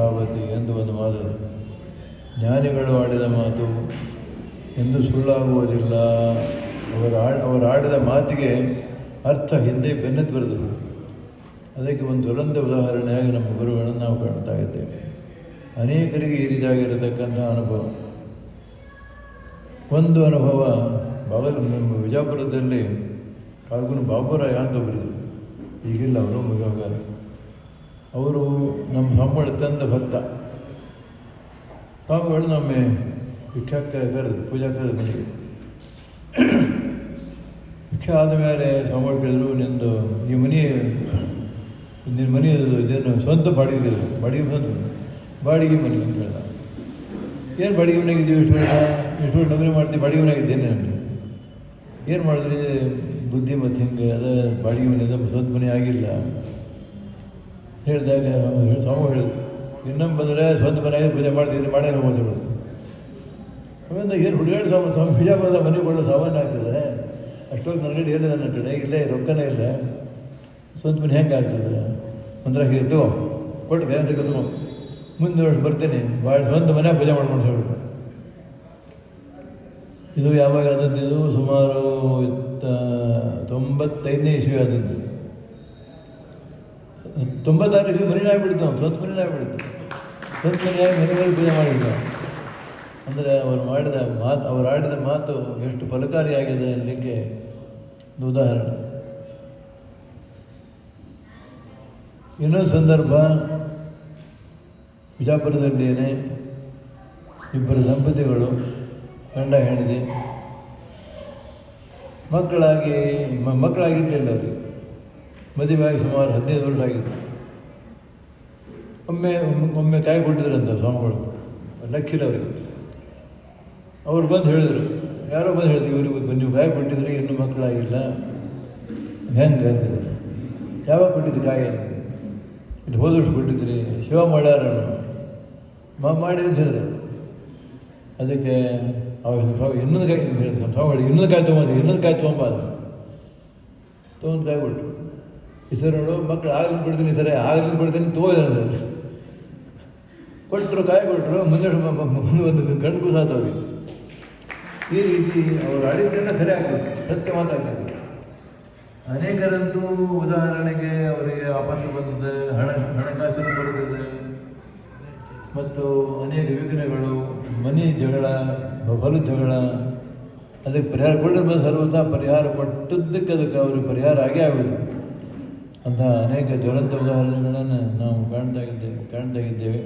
ಭಾವತಿ ಎಂದು ಒಂದು ಮಾತು. ಜ್ಞಾನಿಗಳು ಆಡಿದ ಮಾತು ಎಂದು ಸುಳ್ಳಾಗುವುದಿಲ್ಲ. ಅವರು ಆಡಿದ ಮಾತಿಗೆ ಅರ್ಥ ಹಿಂದೆ ಬೆನ್ನತ್ತು ಬರೆದರು. ಅದಕ್ಕೆ ಒಂದು ಜ್ವಲಂತ ಉದಾಹರಣೆಯಾಗಿ ನಮ್ಮ ಗುರುಗಳನ್ನು ನಾವು ಕಾಣ್ತಾ ಇದ್ದೇವೆ. ಅನೇಕರಿಗೆ ಈ ರೀತಿಯಾಗಿರತಕ್ಕಂಥ ಅನುಭವ. ಒಂದು ಅನುಭವ ನಮ್ಮ ವಿಜಯಪುರದಲ್ಲಿ ಕಾಲ್ಗುಣ ಬಾಬುರಾಯ ಅಂತ ಒಬ್ಬರು, ಈಗಿಲ್ಲ ಅವರು ಮಗ. ಅವರು ನಮ್ಮ ಸಂಬಳ ತಂದ ಭಕ್ತ. ಸ್ವಾಮಿಗಳು ನಮ್ಮೆ ಭಿಕ್ಷಕ್ಕೆ ಕರೆದು ಪೂಜಾ ಕರೆದು ಮನೆಗೆ. ಭಿಕ್ಷೆ ಆದಮೇಲೆ ಸ್ವಾಮಿಗಳು ಕೇಳಿದ್ರು, ನಿನ್ನ ಮನೆ ಇದೇನು ಸ್ವಂತ ಬಾಡಿಗೆ ಬಾಡಿಗೆ ಮನೆ ಅಂತ ಹೇಳ್ದ. ಏನು ಬಾಡಿಗೆ ಮನೆಗಿದ್ದೀವಿ ಎಷ್ಟು ನಗರಿ ಮಾಡ್ತೀವಿ, ಬಾಡಿಗೆ ಮನೆಯಾಗಿದ್ದೇನೆ ನಾನು. ಏನು ಮಾಡಿದ್ರಿ ಬುದ್ಧಿ ಮತ್ತು ಹಿಂಗೆ ಅದ ಬಾಡಿಗೆ ಮನೆ ಸ್ವಂತ ಮನೆ ಆಗಿಲ್ಲ ಹೇಳಿದಾಗ ಸ್ವಾಮಿ ಹೇಳಿದ್ರು, ಇನ್ನೊಮ್ಮೆ ಬಂದರೆ ಸ್ವಂತ ಮನೆಯಾಗಿ ಪೂಜೆ ಮಾಡ್ತಿದ್ರೆ ಮಾಡೇ ಹೋಗ್ಬೋದು. ಆಮೇಲೆ ಏನು ಹುಡುಗಾಡಿ ಸ್ವಾಮಿ ಬಿಜಾಪುರದ ಮನೆ ಕೊಡೋ ಸಾಮಾನ್ಯ ಆಗ್ತದೆ. ಅಷ್ಟೊಂದು ನನಗಡೆ ಏನಿದೆ ನನ್ನ ಕಡೆ ಇಲ್ಲೇ ರೊಕ್ಕನೇ ಇಲ್ಲ, ಸ್ವಂತ ಮನೆ ಹೆಂಗೆ ಆಗ್ತದೆ ಅಂದ್ರೆ ತಗೋ ಕೊಟ್ಟು ಬೇರೆ ತಗೋ ಮುಂದೆ ವರ್ಷ ಬರ್ತೇನೆ ಭಾಳ ಸ್ವಂತ ಮನೆ ಪೂಜೆ ಮಾಡ್ಕೊಂಡು ಹೇಳ್ಬಿಟ್ಟು. ಇದು ಯಾವಾಗ ಆದದ್ದು? ಇದು ಸುಮಾರು 95ನೇ ಇಸ್ವಿ ಆದದ್ದು. 96 ಇಸ್ವಿ ಮನೆನೇ ಆಗ್ಬಿಡ್ತು, ಸ್ವಂತ ಮನೆನೇ ಆಗ್ಬಿಡ್ತು. ಸ್ವಂತ ಮನೆಯಾಗಿ ಮನೆಗಳಲ್ಲಿ ಪೂಜೆ ಮಾಡಿದ್ದ. ಅಂದರೆ ಅವರು ಆಡಿದ ಮಾತು ಎಷ್ಟು ಫಲಕಾರಿಯಾಗಿದೆ ಅನ್ನಲಿಕ್ಕೆ ಒಂದು ಉದಾಹರಣೆ. ಇನ್ನೊಂದು ಸಂದರ್ಭ, ಬಿಜಾಪುರದಲ್ಲಿಯೇ ಇಬ್ಬರು ದಂಪತಿಗಳು ಗಂಡ ಹೆಂಡತಿ ಮಕ್ಕಳಾಗಿರಲಿಲ್ಲ ಅವರಿಗೆ. ಮದುವೆಯಾಗಿ ಸುಮಾರು 15 ವರ್ಷ ಆಗಿತ್ತು. ಒಮ್ಮೆ ಕಾಯಿ ಕೊಟ್ಟಿದ್ರಂತ ಸ್ವಾಮಿಗಳು, ಲಕ್ಕಿಲ್ಲ ಅವರಿಗೆ. ಅವ್ರು ಬಂದು ಹೇಳಿದರು, ಯಾರೋ ಬಂದು ಹೇಳಿದ್ರು, ಇವ್ರಿಗೆ ನೀವು ಕಾಯಿ ಕೊಟ್ಟಿದ್ರಿ, ಇನ್ನೂ ಮಕ್ಕಳಾಗಿಲ್ಲ, ಹೆಂಗೆ ಅಂತಿದ್ರು. ಯಾವಾಗ ಕೊಟ್ಟಿದ್ದು ಕಾಯಿ? ಇದು ಹೋದ ವರ್ಷ ಕೊಟ್ಟಿದ್ರಿ, ಶಿವ ಮಾಡ್ಯಾರ ಮಾಡಿದ್ರೆ. ಅದಕ್ಕೆ ಅವ್ರು ಇನ್ನೊಂದು ಕಾಯಿ ಹೇಳಿದ್ರು, ಸ್ವಾಮಿಗಳು ಇನ್ನೊಂದು ಕಾಯಿ ತೊಗೊಂಬಾದ್ರು. ತೊಗೊಂಡು ಕಾಯಿ ಕೊಟ್ಟರು. ಈ ಸರ್ ನೋಡು ಮಕ್ಕಳು ಆಗಲಿ ಕೊಡ್ತೀನಿ, ಸರಿ ಆಗಲಿ ಕೊಡ್ತೀನಿ ತಗೋದ್ರೆ ಕೊಟ್ಟರು, ಕಾಯಿ ಕೊಟ್ಟರು. ಮುಂದೆ ಒಂದು ಗಂಡು ಕೂಸಾತವ್ರಿಗೆ. ಈ ರೀತಿ ಅವರು ಆಡಿದ್ದೆಲ್ಲ ಸರಿ ಆಗ್ತದೆ, ಸತ್ಯ ಮಾತಾಗ್ತದೆ. ಅನೇಕರಂತೂ ಉದಾಹರಣೆಗೆ ಅವರಿಗೆ ಆಪತ್ತು ಬಂದಿದೆ, ಹಣಕಾಸಿನ ಬರುತ್ತದೆ, ಮತ್ತು ಅನೇಕ ವಿಘ್ನಗಳು, ಮನೆ ಜಗಳ, ಹೊಲ ಜಗಳ, ಅದಕ್ಕೆ ಪರಿಹಾರ ಕೊಟ್ಟಿದ್ದು ಸರ್ವತಾ ಪರಿಹಾರ ಕೊಟ್ಟದ್ದಕ್ಕೆ ಅದಕ್ಕೆ ಅವ್ರಿಗೆ ಪರಿಹಾರ ಆಗೇ ಆಗೋದು. ಅಂತಹ ಅನೇಕ ಜ್ವಲಂತ ಉದಾಹರಣೆಗಳನ್ನು ನಾವು ಕಾಣ್ತಾ ಇದ್ದೇವೆ.